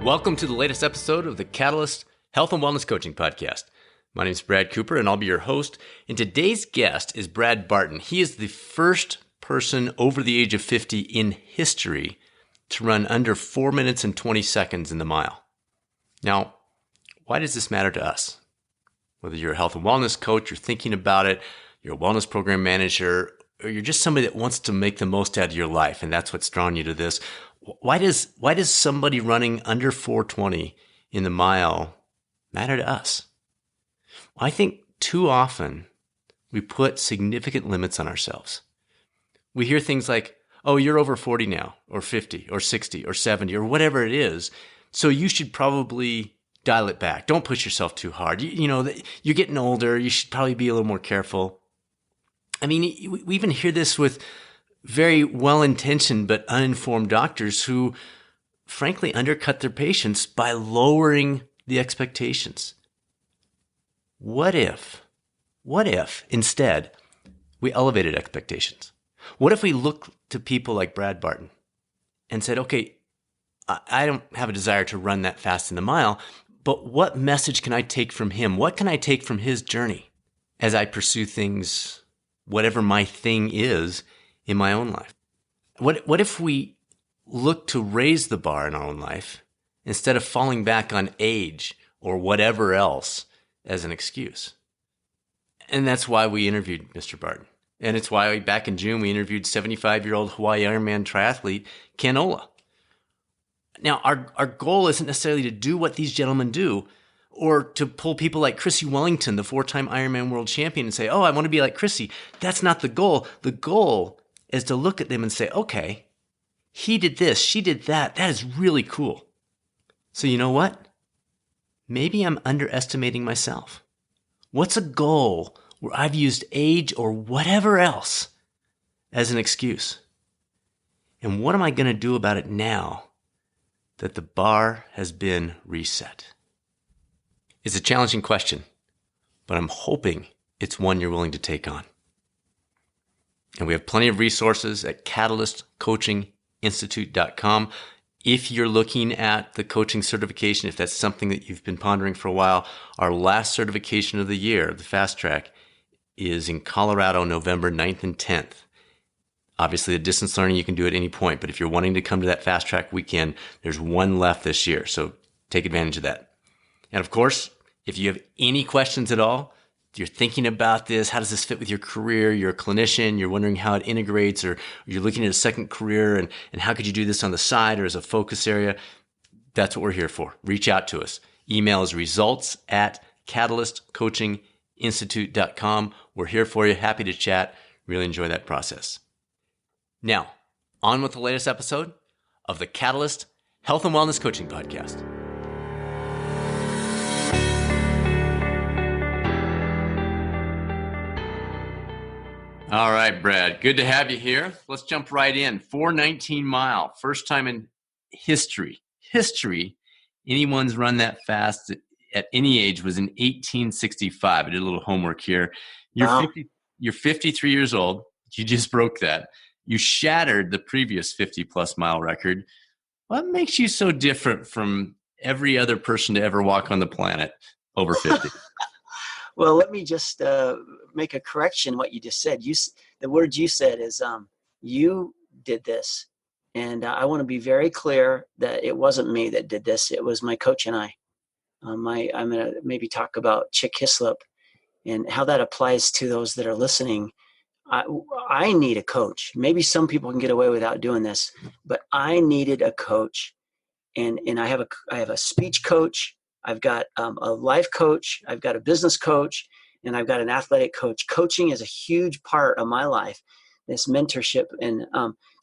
Welcome to the latest episode of the Catalyst Health and Wellness Coaching Podcast. My name is Brad Cooper, and I'll be your host. And today's guest is Brad Barton. He is the first person over the age of 50 in history to run under 4 minutes and 20 seconds in the mile. Now, why does this matter to us? Whether you're a health and wellness coach, you're thinking about it, you're a wellness program manager, or you're just somebody that wants to make the most out of your life, and that's what's drawn you to this. Why does somebody running under 420 in the mile matter to us? I think too often we put significant limits on ourselves. We hear things like, oh, you're over 40 now, or 50, or 60, or 70, or whatever it is, so you should probably dial it back. Don't push yourself too hard. You're getting older. You should probably be a little more careful. I mean, we even hear this with very well-intentioned but uninformed doctors who frankly undercut their patients by lowering the expectations. What if instead we elevated expectations? What if we looked to people like Brad Barton and said, okay, I don't have a desire to run that fast in the mile, but what message can I take from him? What can I take from his journey as I pursue things, whatever my thing is, in my own life? What if we look to raise the bar in our own life instead of falling back on age or whatever else as an excuse? And that's why we interviewed Mr. Barton. And it's why back in June, we interviewed 75-year-old Hawaii Ironman triathlete Ken Ola. Now, our goal isn't necessarily to do what these gentlemen do or to pull people like Chrissy Wellington, the 4-time Ironman world champion, and say, oh, I want to be like Chrissy. That's not the goal. The goal is to look at them and say, okay, he did this, she did that. That is really cool. So you know what? Maybe I'm underestimating myself. What's a goal where I've used age or whatever else as an excuse? And what am I going to do about it now that the bar has been reset? It's a challenging question, but I'm hoping it's one you're willing to take on. And we have plenty of resources at catalystcoachinginstitute.com. If you're looking at the coaching certification, if that's something that you've been pondering for a while, our last certification of the year, the Fast Track, is in Colorado, November 9th and 10th. Obviously, the distance learning, you can do at any point, but if you're wanting to come to that Fast Track weekend, there's one left this year, so take advantage of that. And of course, if you have any questions at all, you're thinking about this, how does this fit with your career, you're a clinician, you're wondering how it integrates, or you're looking at a second career and how could you do this on the side or as a focus area, that's what we're here for. Reach out to us. Email is results@catalystcoachinginstitute.com. We're here for you. Happy to chat. Really enjoy that process. Now, on with the latest episode of the Catalyst Health and Wellness Coaching Podcast. All right, Brad, good to have you here. Let's jump right in. 419 mile, first time in history, anyone's run that fast at any age was in 1865. I did a little homework here. You're 53 years old. You just broke that. You shattered the previous 50-plus mile record. What makes you so different from every other person to ever walk on the planet over 50? Well, let me just make a correction what you just said. The words you said is you did this. And I want to be very clear that it wasn't me that did this. It was my coach and I. I'm going to maybe talk about Chick Hislop and how that applies to those that are listening. I need a coach. Maybe some people can get away without doing this, but I needed a coach. And I have a speech coach. I've got a life coach, I've got a business coach, and I've got an athletic coach. Coaching is a huge part of my life, this mentorship. And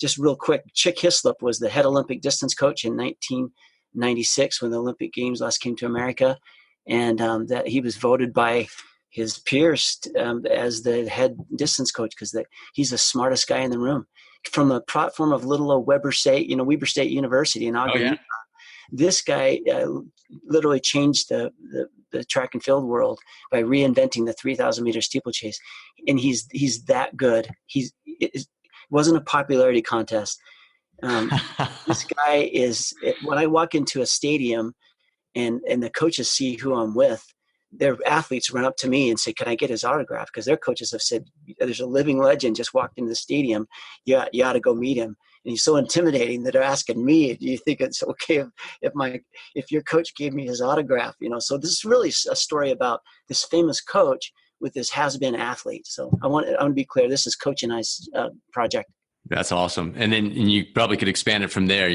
just real quick, Chick Hislop was the head Olympic distance coach in 1996 when the Olympic Games last came to America. And that he was voted by his peers as the head distance coach because he's the smartest guy in the room. From the platform of little old Weber State University in Ogden, Utah. This guy literally changed the track and field world by reinventing the 3,000 meter steeplechase, and he's that good. It wasn't a popularity contest. This guy when I walk into a stadium and the coaches see who I'm with, their athletes run up to me and say, "Can I get his autograph?" Because their coaches have said, "There's a living legend just walked into the stadium. Yeah, you ought to go meet him." And he's so intimidating that they're asking me, "Do you think it's okay if your coach gave me his autograph?" So this is really a story about this famous coach with this has-been athlete. So I want to be clear. This is Coach and I's project. That's awesome. And you probably could expand it from there,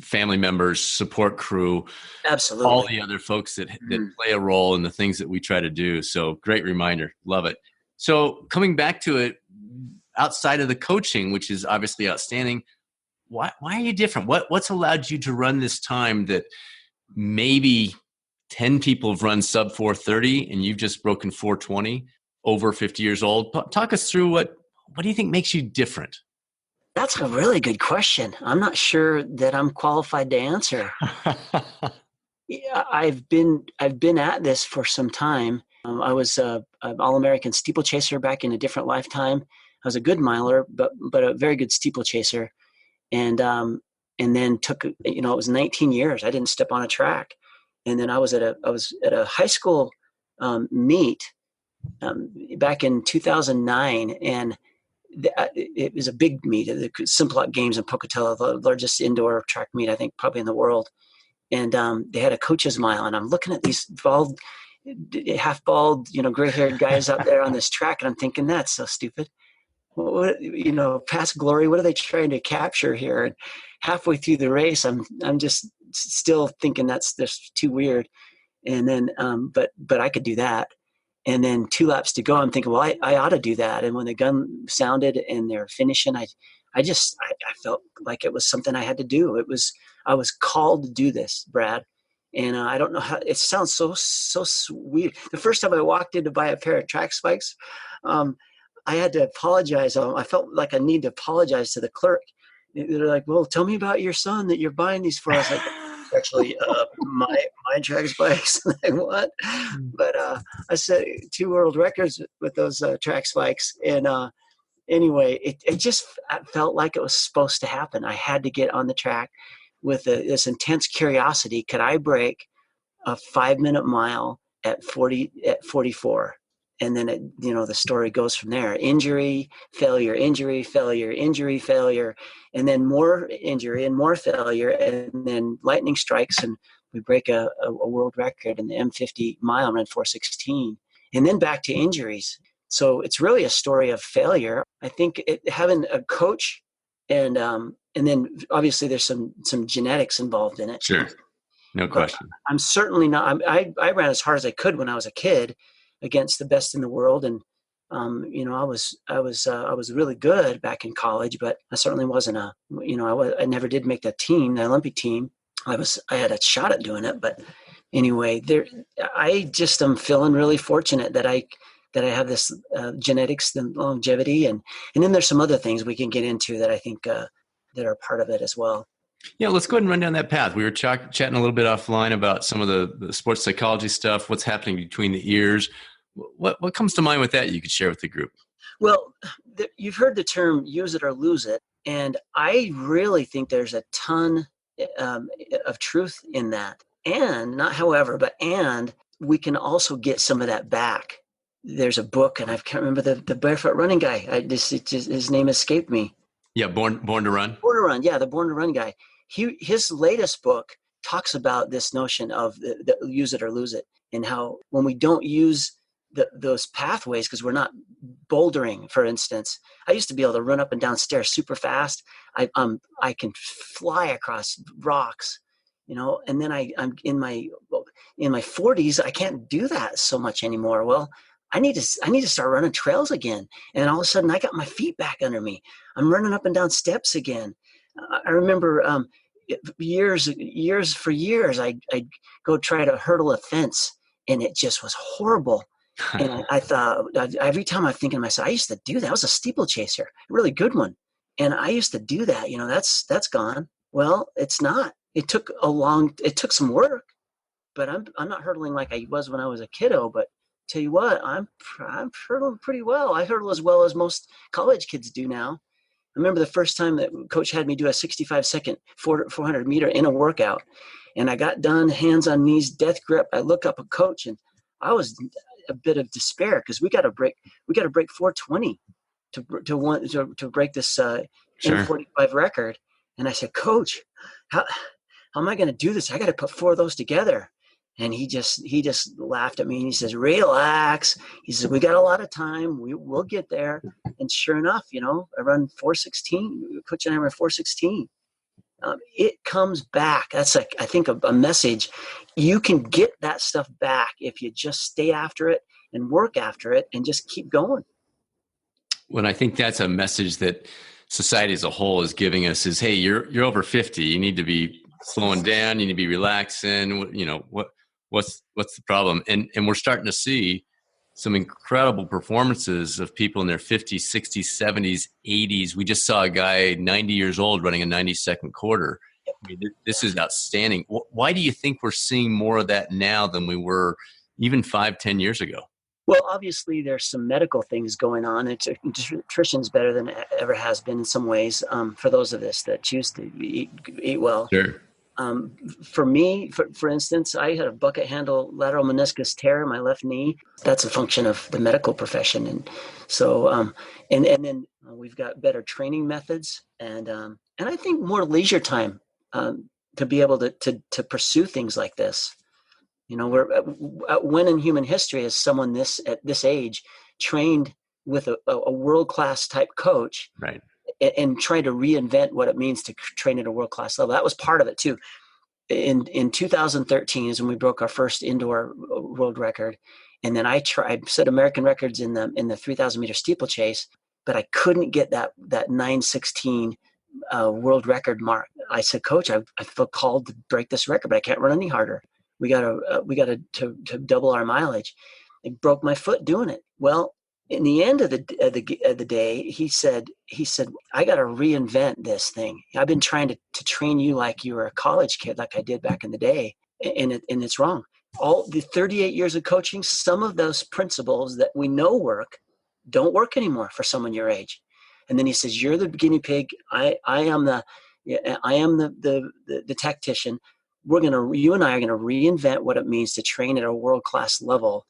family members, support crew, Absolutely, all the other folks that play a role in the things that we try to do. So great reminder. Love it. So coming back to it, outside of the coaching, which is obviously outstanding, why are you different? What's allowed you to run this time that maybe 10 people have run sub 4:30 and you've just broken 4:20 over 50 years old? Talk us through what do you think makes you different? That's a really good question. I'm not sure that I'm qualified to answer. Yeah, I've been at this for some time. I was an All-American steeplechaser back in a different lifetime. I was a good miler, but a very good steeplechaser, and then took it was 19 years. I didn't step on a track, and then I was at a high school meet back in 2009, and it was a big meet, the Simplot Games in Pocatello, the largest indoor track meet, I think, probably in the world. And they had a coach's mile, and I'm looking at these half bald, gray-haired guys out there on this track, and I'm thinking, that's so stupid. Past glory. What are they trying to capture here? And halfway through the race, I'm just still thinking that's just too weird. And then, but I could do that. And then 2 laps to go, I'm thinking, well, I ought to do that. And when the gun sounded and they're finishing, I felt like it was something I had to do. I was called to do this, Brad. And I don't know how, it sounds so weird. The first time I walked in to buy a pair of track spikes, I had to apologize. I felt like I need to apologize to the clerk. They're like, "Well, tell me about your son that you're buying these for." I was like, "Actually, my track spikes." Like, what? But I set 2 world records with those track spikes. And anyway, it just felt like it was supposed to happen. I had to get on the track with this intense curiosity. Could I break a 5-minute mile at 44? And then the story goes from there. Injury, failure, injury, failure, injury, failure, and then more injury and more failure, and then lightning strikes, and we break a world record in the M50 mile run 4:16, and then back to injuries. So it's really a story of failure. I think having a coach, and then obviously there's some genetics involved in it. Sure, no question. But I'm certainly not. I ran as hard as I could when I was a kid against the best in the world, and I was really good back in college, but I certainly wasn't I never did make the Olympic team. I had a shot at doing it, but anyway, I just am feeling really fortunate that I have this genetics and longevity, and then there's some other things we can get into that I think that are part of it as well. Yeah, let's go ahead and run down that path. We were chatting a little bit offline about some of the sports psychology stuff, what's happening between the ears. What comes to mind with that you could share with the group? Well, you've heard the term use it or lose it. And I really think there's a ton of truth in that. And not however, but we can also get some of that back. There's a book, and I can't remember the barefoot running guy. His name escaped me. Yeah, Born to Run. Born to Run, yeah, the Born to Run guy. His latest book talks about this notion of the use it or lose it, and how when we don't use those pathways because we're not bouldering, for instance. I used to be able to run up and down stairs super fast. I can fly across rocks, and then I'm in my 40s. I can't do that so much anymore. Well, I need to start running trails again. And all of a sudden I got my feet back under me. I'm running up and down steps again. I remember years I'd go try to hurdle a fence, and it just was horrible. And I thought, every time I'm thinking to myself, I used to do that. I was a steeplechaser, a really good one. And I used to do that, that's gone. Well, it's not. It took some work, but I'm not hurdling like I was when I was a kiddo. But tell you what, I'm hurdling pretty well. I hurdle as well as most college kids do now. I remember the first time that coach had me do a 65-second 400 meter in a workout. And I got done, hands on knees, death grip. I look up at coach and I was a bit of despair because we got to break 420 to break this Sure. N45 record. And I said, Coach, how am I going to do this? I got to put 4 of those together. And he just laughed at me and he says, relax. He says, we got a lot of time. We'll get there. And sure enough, I run 416. Coach and I run 416. It comes back. That's I think a message. You can get that stuff back if you just stay after it and work after it and just keep going. Well, I think that's a message that society as a whole is giving us is, hey, you're over 50. You need to be slowing down. You need to be relaxing. What's the problem? And we're starting to see some incredible performances of people in their 50s, 60s, 70s, 80s. We just saw a guy 90 years old running a 90-second quarter. I mean, this is outstanding. Why do you think we're seeing more of that now than we were even 5-10 years ago? Well, obviously, there's some medical things going on. Nutrition's better than it ever has been in some ways for those of us that choose to eat well. Sure. For me, for instance, I had a bucket handle lateral meniscus tear in my left knee. That's a function of the medical profession. And so, and then we've got better training methods and I think more leisure time to be able to pursue things like this. When in human history is someone at this age trained with a world-class type coach, right, and trying to reinvent what it means to train at a world-class level. That was part of it too. In 2013 is when we broke our first indoor world record. And then I set American records in the 3,000 meter steeplechase, but I couldn't get that 9:16 world record mark. I said, Coach, I feel called to break this record, but I can't run any harder. We got to double our mileage. It broke my foot doing it. Well, in the end of the day, he said, I got to reinvent this thing. I've been trying to train you like you were a college kid, like I did back in the day, and it's wrong. All the 38 years of coaching, some of those principles that we know work don't work anymore for someone your age. And then he says, you're the guinea pig. I am the tactician. You and I are gonna reinvent what it means to train at a world-class level.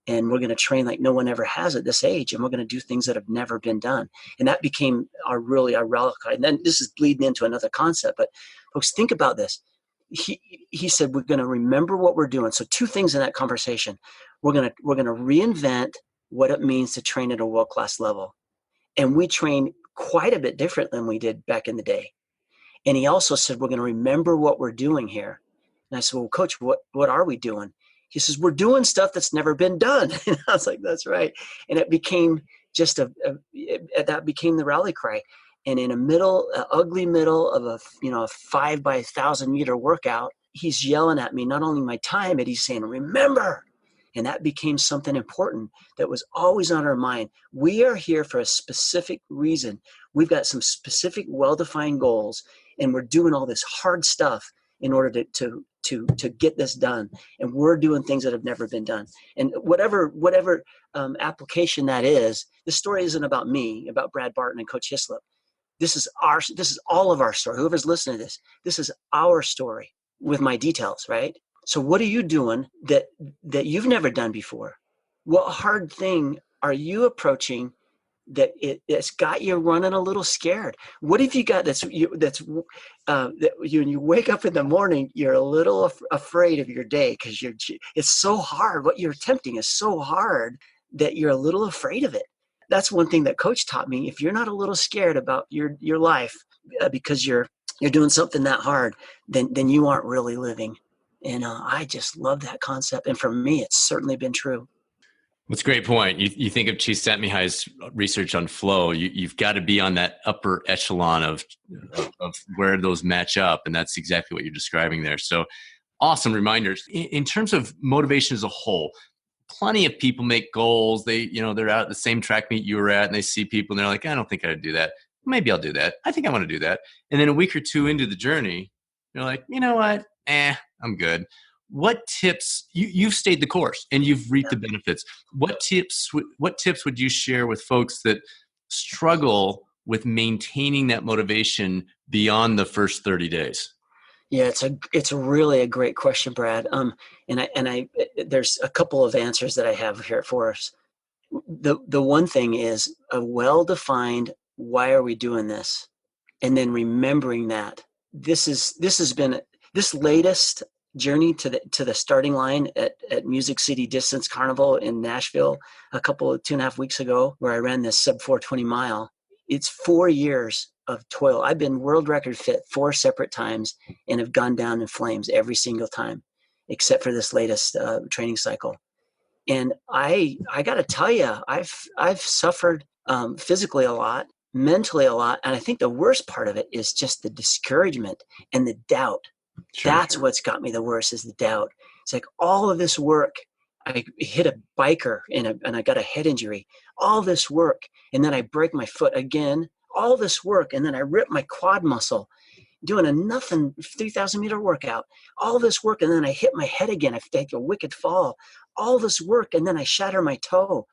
And we're going to train like no one ever has at this age. And we're going to do things that have never been done. And that became our relic. And then this is bleeding into another concept. But folks, think about this. He said, we're going to remember what we're doing. So 2 things in that conversation. We're going to reinvent what it means to train at a world-class level. And we train quite a bit different than we did back in the day. And he also said, we're going to remember what we're doing here. And I said, well, Coach, what are we doing? He says, we're doing stuff that's never been done. And I was like, that's right. And it became just that became the rally cry. And in an ugly middle of a 5 by 1,000 meter workout, he's yelling at me, not only my time, but he's saying, remember. And that became something important that was always on our mind. We are here for a specific reason. We've got some specific, well-defined goals, and we're doing all this hard stuff in order to get this done. And we're doing things that have never been done. And whatever application that is, the story isn't about me, about Brad Barton and Coach Hislop. This is all of our story. Whoever's listening to this is our story with my details, right? So what are you doing that you've never done before? What hard thing are you approaching that it's got you running a little scared? What have you got that you wake up in the morning, you're a little afraid of your day because it's so hard. What you're attempting is so hard that you're a little afraid of it. That's one thing that Coach taught me. If you're not a little scared about your life because you're doing something that hard, then you aren't really living. And I just love that concept. And for me, it's certainly been true. That's a great point. You think of Csikszentmihalyi's research on flow, you've got to be on that upper echelon of where those match up. And that's exactly what you're describing there. So awesome reminders. In terms of motivation as a whole, plenty of people make goals. They're out at the same track meet you were at and they see people and they're like, I don't think I'd do that. Maybe I'll do that. I think I want to do that. And then a week or 2 into the journey, you're like, you know what? I'm good. What tips, you've stayed the course and you've reaped the benefits. What tips would you share with folks that struggle with maintaining that motivation beyond the first 30 days? Yeah, it's really a great question, Brad. And I there's a couple of answers that I have here for us. The one thing is a well-defined why are we doing this? And then remembering that this has been this latest journey to the starting line at Music City Distance Carnival in Nashville a couple of 2.5 weeks ago, where I ran this sub 420 mile. It's 4 years of toil. I've been world record fit 4 separate times and have gone down in flames every single time, except for this latest training cycle. And I got to tell you, I've suffered physically a lot, mentally a lot, and I think the worst part of it is just the discouragement and the doubt. Sure. That's what's got me the worst, is the doubt. It's like all of this work. I hit a biker and I got a head injury. All this work, and then I break my foot again. All this work, and then I rip my quad muscle doing a nothing 3,000-meter workout. All this work, and then I hit my head again. I take a wicked fall. All this work, and then I shatter my toe.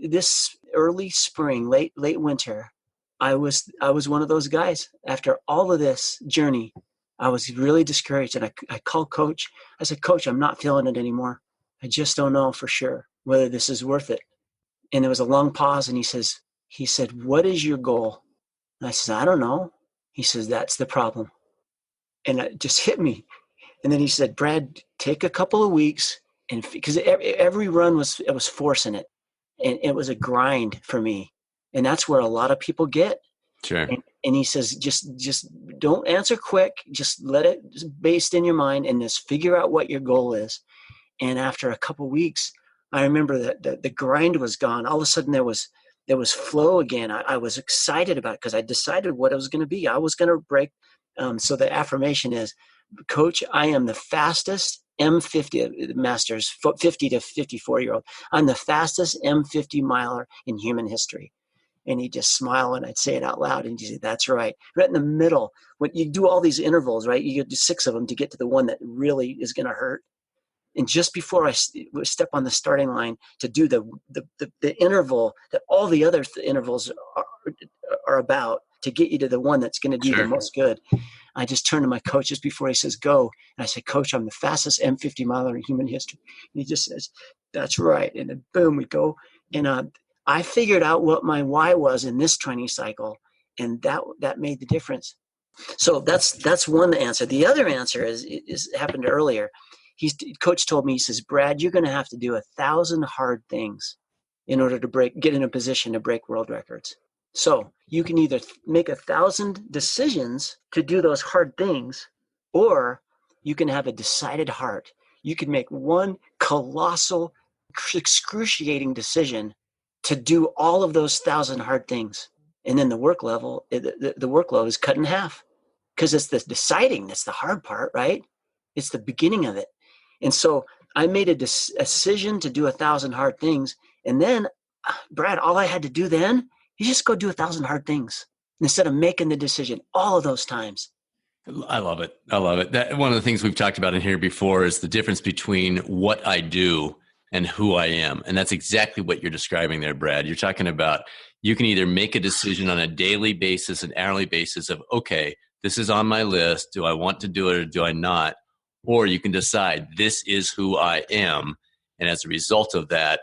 This early spring, late winter, I was one of those guys. After all of this journey, I was really discouraged, and I called Coach. I said, Coach, I'm not feeling it anymore. I just don't know for sure whether this is worth it. And there was a long pause, and he said, what is your goal? And I said, I don't know. He says, that's the problem. And it just hit me. And then he said, Brad, take a couple of weeks, and because every run was forcing it, and it was a grind for me, and that's where a lot of people get. Sure. And he says, just don't answer quick. Just let it based in your mind, and just figure out what your goal is. And after a couple of weeks, I remember that the grind was gone. All of a sudden, there was flow again. I was excited about it because I decided what it was going to be. I was going to break. So the affirmation is, Coach, I am the fastest M50 masters, 50 to 54-year-old. I'm the fastest M50 miler in human history. And he'd just smile when I'd say it out loud. And he'd say, that's right. Right in the middle, when you do all these intervals, right? You do 6 of them to get to the one that really is going to hurt. And just before I step on the starting line to do the interval that all the other intervals are about, to get you to the one that's going to do the most good, I just turned to my coach just before he says go, and I said, Coach, I'm the fastest M50 miler in human history. And he just says, that's right. And then boom, we go. And I figured out what my why was in this training cycle, and that made the difference. So that's one answer. The other answer is happened earlier. Coach told me, he says, Brad, you're going to have to do 1,000 hard things in order to get in a position to break world records. So you can either make 1,000 decisions to do those hard things, or you can have a decided heart. You can make one colossal, excruciating decision to do all of those 1,000 hard things. And then the workload is cut in half, because it's the deciding that's the hard part, right? It's the beginning of it. And so I made a decision to do 1,000 hard things. And then, Brad, all I had to do then, you just go do 1,000 hard things instead of making the decision all of those times. I love it. I love it. One of the things we've talked about in here before is the difference between what I do and who I am. And that's exactly what you're describing there, Brad. You're talking about, you can either make a decision on a daily basis, an hourly basis of, okay, this is on my list. Do I want to do it or do I not? Or you can decide, this is who I am. And as a result of that,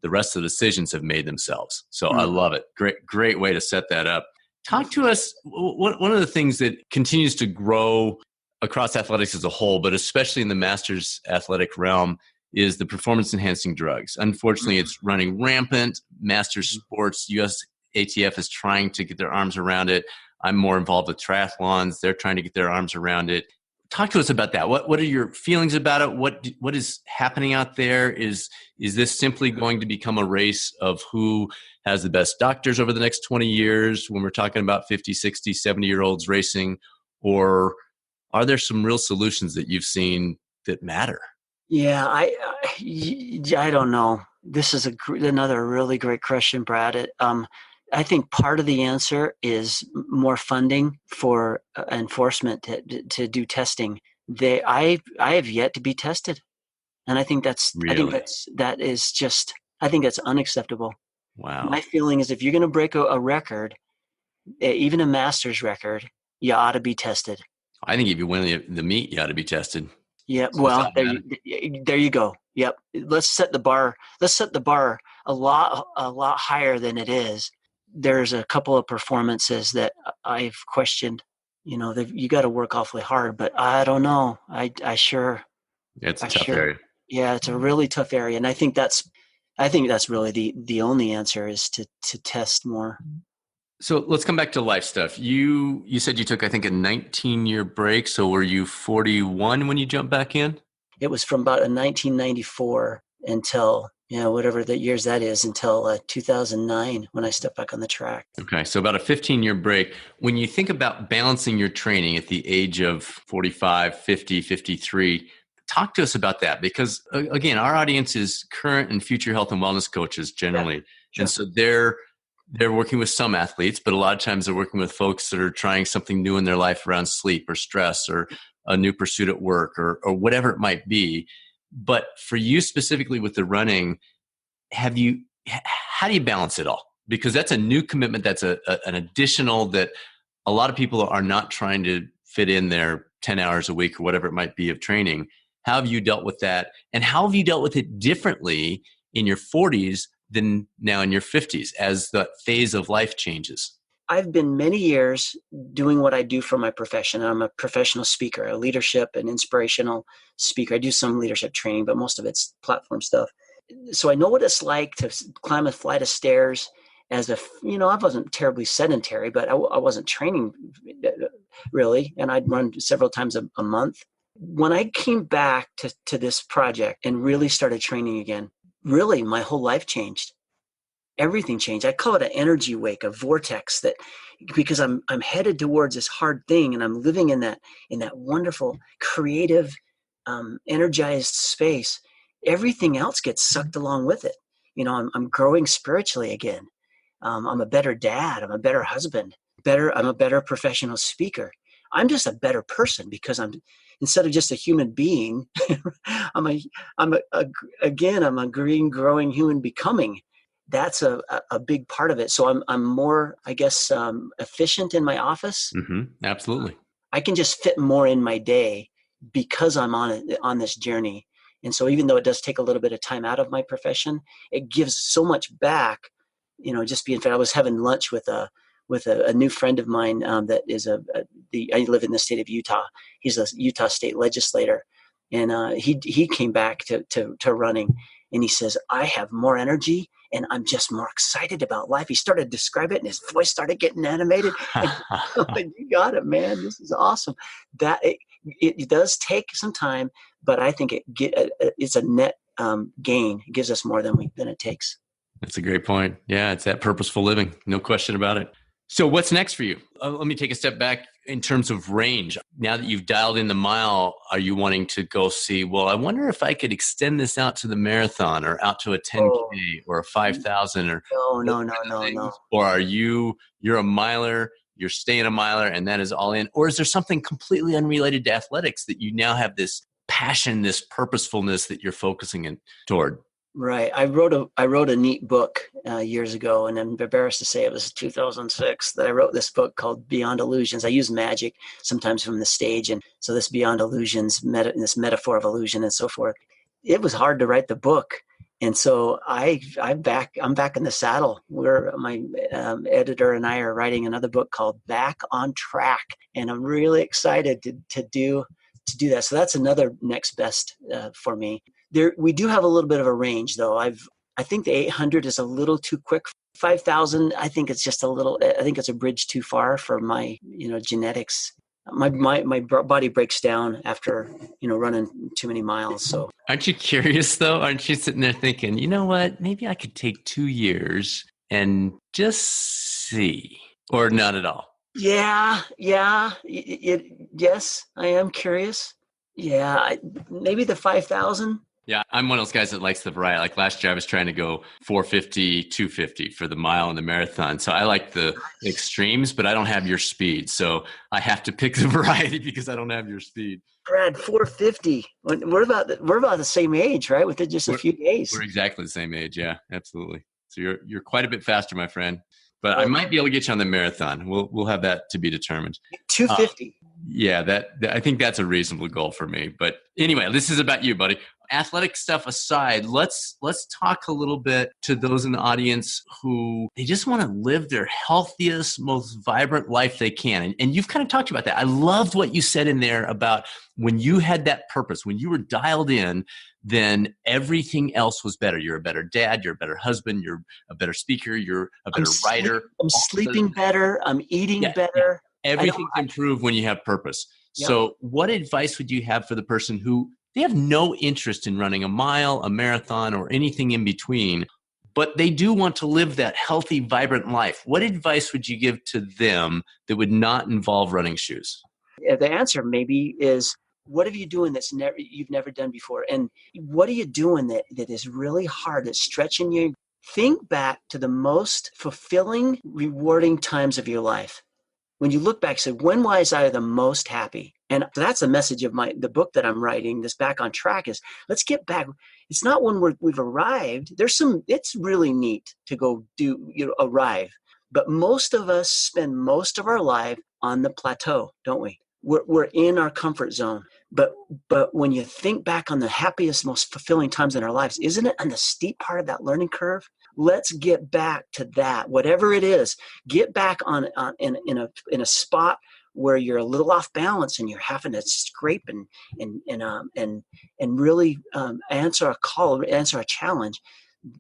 the rest of the decisions have made themselves. So I love it. Great way to set that up. Talk to us. One of the things that continues to grow across athletics as a whole, but especially in the masters athletic realm, is the performance enhancing drugs. Unfortunately, it's running rampant. Masters sports, US ATF is trying to get their arms around it. I'm more involved with triathlons. They're trying to get their arms around it. Talk to us about that. What are your feelings about it? What is happening out there? Is this simply going to become a race of who has the best doctors over the next 20 years when we're talking about 50, 60, 70-year-olds racing? Or are there some real solutions that you've seen that matter? Yeah, I don't know. This is another really great question, Brad. I think part of the answer is more funding for enforcement to do testing. I have yet to be tested, and I think that's unacceptable. Wow. My feeling is, if you're going to break a record, Even a master's record, you ought to be tested. I think if you win the meet, you ought to be tested. Yeah, So it's well, automatic. there you go. Yep. Let's set the bar. Let's set the bar a lot higher than it is. There's a couple of performances that I've questioned. You got to work awfully hard, but I don't know. I sure, It's a I tough sure. area. Yeah, it's a really tough area, and I think that's really the only answer is to test more. So let's come back to life stuff. You said you took, I think, a 19-year break. So were you 41 when you jumped back in? It was from about 1994 until whatever the years that is until 2009 when I stepped back on the track. Okay, so about a 15-year break. When you think about balancing your training at the age of 45, 50, 53, talk to us about that because, again, our audience is current and future health and wellness coaches generally. Yeah, sure. And so they're working with some athletes, but a lot of times they're working with folks that are trying something new in their life around sleep or stress or a new pursuit at work or whatever it might be. But for you specifically with the running, how do you balance it all? Because that's a new commitment. That's an additional that a lot of people are not trying to fit in their 10 hours a week or whatever it might be of training. How have you dealt with that? And how have you dealt with it differently in your 40s than now in your 50s as the phase of life changes? I've been many years doing what I do for my profession. I'm a professional speaker, a leadership and inspirational speaker. I do some leadership training, but most of it's platform stuff. So I know what it's like to climb a flight of stairs I wasn't terribly sedentary, but I wasn't training really. And I'd run several times a month. When I came back to this project and really started training again, really my whole life changed. Everything changed. I call it an energy wake, a vortex because I'm headed towards this hard thing and I'm living in that wonderful, creative, energized space. Everything else gets sucked along with it. I'm growing spiritually again. I'm a better dad. I'm a better husband. I'm a better professional speaker. I'm just a better person because instead of just a human being, I'm a green, growing human becoming. That's a big part of it. So I'm more, I guess, efficient in my office. Mm-hmm. Absolutely. I can just fit more in my day because I'm on this journey. And so even though it does take a little bit of time out of my profession, it gives so much back. Just being fair, I was having lunch with a new friend of mine that is I live in the state of Utah. He's a Utah state legislator, and he came back to running, and he says, I have more energy and I'm just more excited about life. He started to describe it and his voice started getting animated. And I'm like, you got it, man. This is awesome. That it does take some time, but I think it's a net gain. It gives us more than it takes. That's a great point. Yeah, it's that purposeful living. No question about it. So what's next for you? Let me take a step back in terms of range. Now that you've dialed in the mile, are you wanting to go see, well, I wonder if I could extend this out to the marathon or out to a 10K or a 5,000 or No. Or are you're a miler, you're staying a miler and that is all in? Or is there something completely unrelated to athletics that you now have this passion, this purposefulness that you're focusing toward? Right. I wrote a neat book years ago, and I'm embarrassed to say it was 2006 that I wrote this book called Beyond Illusions. I use magic sometimes from the stage, and so this Beyond Illusions, this metaphor of illusion and so forth. It was hard to write the book, and so I'm back in the saddle. My editor and I are writing another book called Back on Track, and I'm really excited to do that. So that's another next best for me. We do have a little bit of a range, though. I think the 800 is a little too quick. 5,000, I think it's just a little. I think it's a bridge too far for my, genetics. My body breaks down after running too many miles. So aren't you curious though? Aren't you sitting there thinking, you know what? Maybe I could take 2 years and just see, or not at all. Yeah. Yes, I am curious. Yeah, maybe the 5,000. Yeah, I'm one of those guys that likes the variety. Like last year, I was trying to go 450, 250 for the mile and the marathon. So I like the extremes, but I don't have your speed. So I have to pick the variety because I don't have your speed. Brad, 450. We're about the same age, right? Within just a few days. We're exactly the same age. Yeah, absolutely. So you're quite a bit faster, my friend. but I might be able to get you on the marathon. We'll have that to be determined. 250. Yeah, I think that's a reasonable goal for me. But anyway, this is about you, buddy. Athletic stuff aside, let's talk a little bit to those in the audience who they just want to live their healthiest, most vibrant life they can. And you've kind of talked about that. I loved what you said in there about when you had that purpose, when you were dialed in, then everything else was better. You're a better dad, you're a better husband, you're a better speaker, you're a better writer. I'm sleeping better, I'm eating better. Yeah. Everything's improved when you have purpose. Yep. So what advice would you have for the person who they have no interest in running a mile, a marathon, or anything in between, but they do want to live that healthy, vibrant life? What advice would you give to them that would not involve running shoes? The answer maybe is, what are you doing you've never done before? And what are you doing that is really hard, that's stretching you? Think back to the most fulfilling, rewarding times of your life. When you look back, say, when was I the most happy? And that's the message of the book that I'm writing, this Back on Track, is let's get back. It's not when we've arrived. It's really neat to go arrive. But most of us spend most of our life on the plateau, don't we? We're in our comfort zone. But when you think back on the happiest, most fulfilling times in our lives, isn't it on the steep part of that learning curve? Let's get back to that, whatever it is. Get back in a spot where you're a little off balance and you're having to scrape and really answer a call, answer a challenge.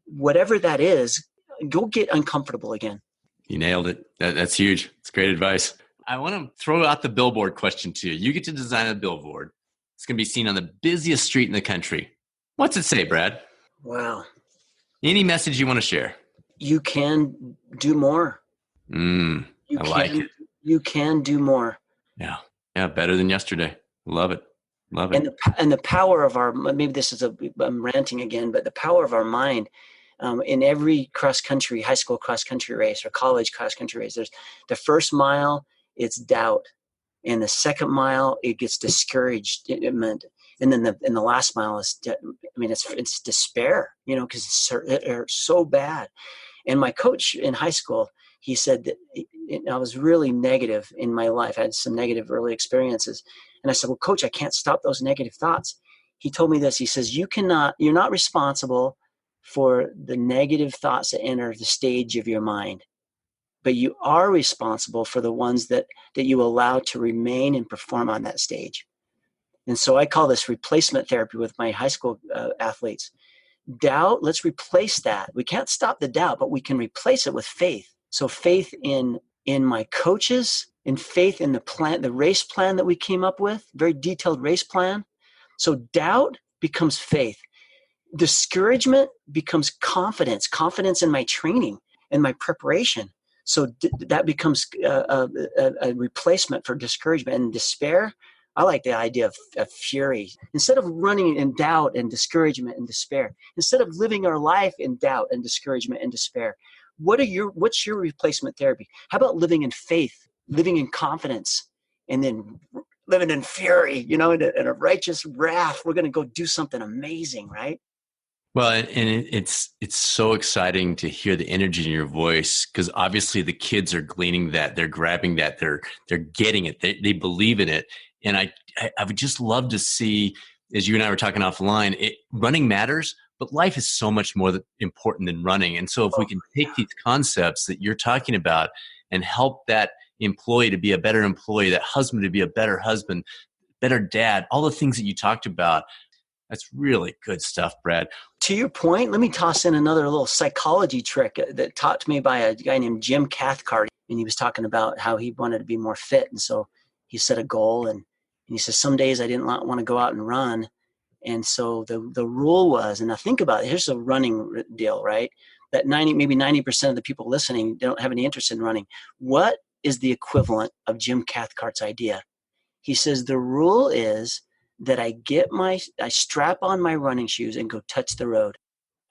Whatever that is, go get uncomfortable again. You nailed it. That's huge. It's great advice. I want to throw out the billboard question to you. You get to design a billboard. It's going to be seen on the busiest street in the country. What's it say, Brad? Wow. Any message you want to share? You can do more. I like it. You can do more. Yeah. Yeah. Better than yesterday. Love it. Love it. And the power of maybe this is I'm ranting again, but the power of our mind. In every high school cross country race or college cross country race, there's the first mile, it's doubt. And the second mile, it gets discouragement. And then the last mile is, it's despair, because it's so bad. And my coach in high school, he said that I was really negative in my life. I had some negative early experiences. And I said, well, coach, I can't stop those negative thoughts. He told me this. He says, you're not responsible for the negative thoughts that enter the stage of your mind, but you are responsible for the ones that you allow to remain and perform on that stage. And so I call this replacement therapy with my high school athletes. Doubt, let's replace that. We can't stop the doubt, but we can replace it with faith. So faith in my coaches, and faith in the race plan that we came up with, very detailed race plan. So doubt becomes faith. Discouragement becomes confidence in my training and my preparation. So that becomes a replacement for discouragement. And despair, I like the idea of fury. Instead of running in doubt and discouragement and despair, instead of living our life in doubt and discouragement and despair, what's your replacement therapy? How about living in faith, living in confidence, and then living in fury, in a righteous wrath? We're going to go do something amazing, right? Well, and it's so exciting to hear the energy in your voice, because obviously the kids are gleaning that, they're grabbing that, they're getting it, they believe in it. And I would just love to see, as you and I were talking offline, running matters, but life is so much more important than running. And so if we can take these concepts that you're talking about and help that employee to be a better employee, that husband to be a better husband, better dad, all the things that you talked about, that's really good stuff, Brad. To your point, let me toss in another little psychology trick that taught to me by a guy named Jim Cathcart. And he was talking about how he wanted to be more fit. And so he set a goal, and he says, some days I didn't want to go out and run. And so the rule was, and now think about it, here's a running deal, right? That maybe 90% of the people listening don't have any interest in running. What is the equivalent of Jim Cathcart's idea? He says, the rule is that I strap on my running shoes and go touch the road.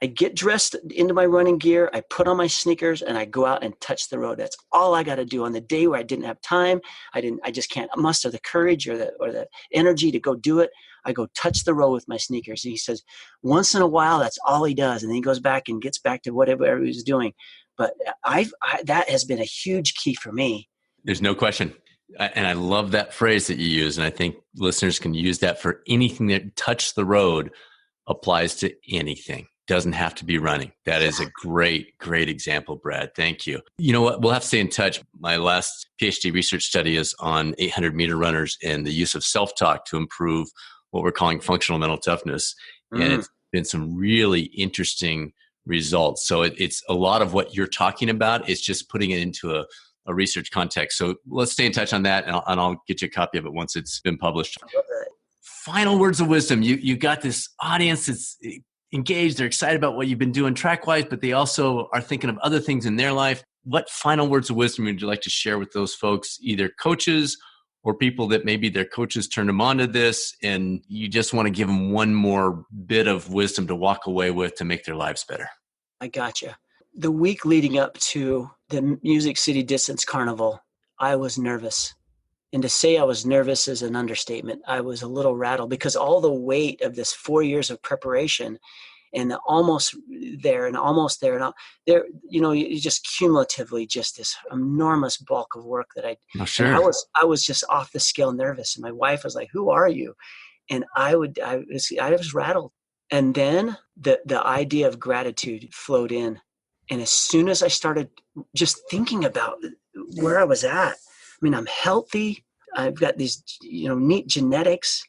I get dressed into my running gear, I put on my sneakers, and I go out and touch the road. That's all I got to do. On the day where I didn't have time, I just can't muster the courage or the energy to go do it. I go touch the road with my sneakers. And he says, once in a while, that's all he does. And then he goes back and gets back to whatever he was doing. But that has been a huge key for me. There's no question. And I love that phrase that you use. And I think listeners can use that for anything that touch the road, applies to anything. Doesn't have to be running. That is a great example, Brad. Thank you. You know what? We'll have to stay in touch. My last PhD research study is on 800-meter runners and the use of self-talk to improve what we're calling functional mental toughness. And it's been some really interesting results. So it's a lot of what you're talking about. It's just putting it into a research context. So let's stay in touch on that, and I'll get you a copy of it once it's been published. Final words of wisdom. You got this audience that's engaged. They're excited about what you've been doing track-wise, but they also are thinking of other things in their life. What final words of wisdom would you like to share with those folks, either coaches or people that maybe their coaches turned them on to this, and you just want to give them one more bit of wisdom to walk away with to make their lives better? I gotcha. The week leading up to the Music City Distance Carnival, I was nervous. And to say I was nervous is an understatement. I was a little rattled because all the weight of this 4 years of preparation and almost there and there, you just cumulatively just this enormous bulk of work that I was just off the scale nervous. And my wife was like, "Who are you?" And I was rattled. And then the idea of gratitude flowed in. And as soon as I started just thinking about where I was at, I mean, I'm healthy. I've got these, neat genetics.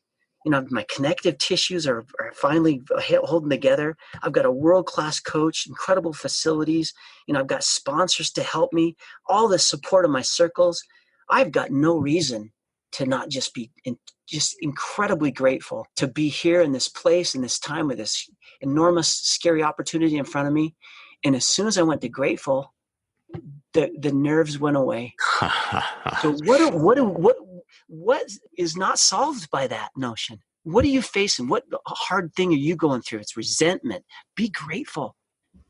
My connective tissues are finally holding together. I've got a world-class coach, incredible facilities. I've got sponsors to help me, all the support of my circles. I've got no reason to not just be just incredibly grateful to be here in this place, in this time with this enormous, scary opportunity in front of me. And as soon as I went to grateful, the nerves went away. So what is not solved by that notion? What are you facing? What hard thing are you going through? It's resentment. Be grateful.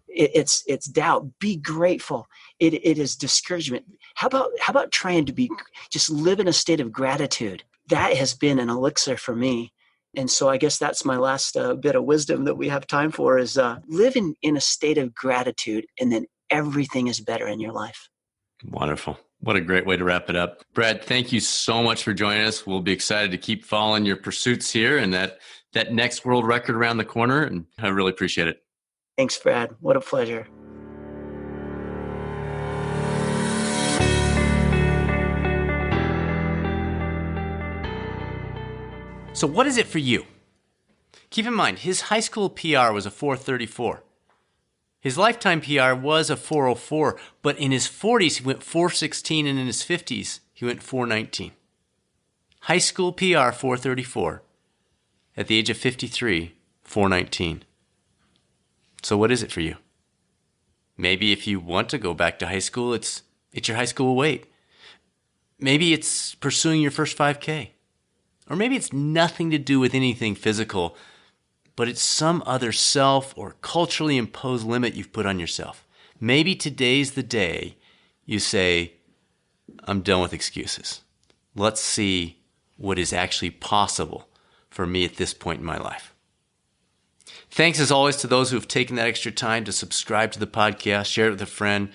It's doubt. Be grateful. It is discouragement. How about trying to just live in a state of gratitude? That has been an elixir for me. And so I guess that's my last bit of wisdom that we have time for is living in a state of gratitude, and then everything is better in your life. Wonderful. What a great way to wrap it up. Brad, thank you so much for joining us. We'll be excited to keep following your pursuits here and that next world record around the corner. And I really appreciate it. Thanks, Brad. What a pleasure. So what is it for you? Keep in mind, his high school PR was a 434. His lifetime PR was a 404, but in his 40s, he went 416, and in his 50s, he went 419. High school PR, 434. At the age of 53, 419. So what is it for you? Maybe if you want to go back to high school, it's your high school weight. Maybe it's pursuing your first 5K. Or maybe it's nothing to do with anything physical, but it's some other self or culturally imposed limit you've put on yourself. Maybe today's the day you say, I'm done with excuses. Let's see what is actually possible for me at this point in my life. Thanks as always to those who have taken that extra time to subscribe to the podcast, share it with a friend,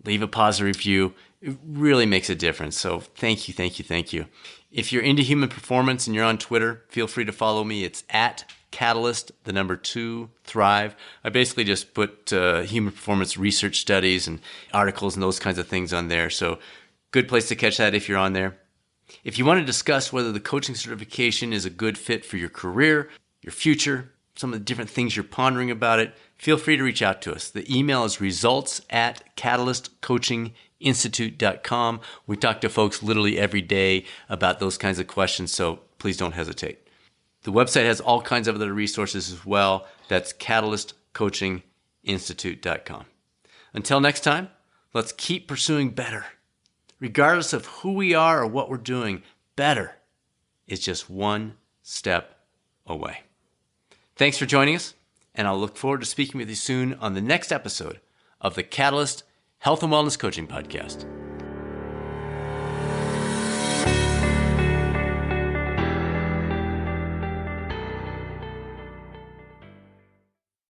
leave a positive review. It really makes a difference. So thank you. If you're into human performance and you're on Twitter, feel free to follow me. It's at Catalyst, 2, Thrive. I basically just put human performance research studies and articles and those kinds of things on there. So good place to catch that if you're on there. If you want to discuss whether the coaching certification is a good fit for your career, your future, some of the different things you're pondering about it, feel free to reach out to us. The email is results@catalystcoachinginstitute.com. We talk to folks literally every day about those kinds of questions, so please don't hesitate. The website has all kinds of other resources as well. That's catalystcoachinginstitute.com. Until next time, let's keep pursuing better. Regardless of who we are or what we're doing, better is just one step away. Thanks for joining us, and I'll look forward to speaking with you soon on the next episode of the Catalyst Health and Wellness Coaching Podcast.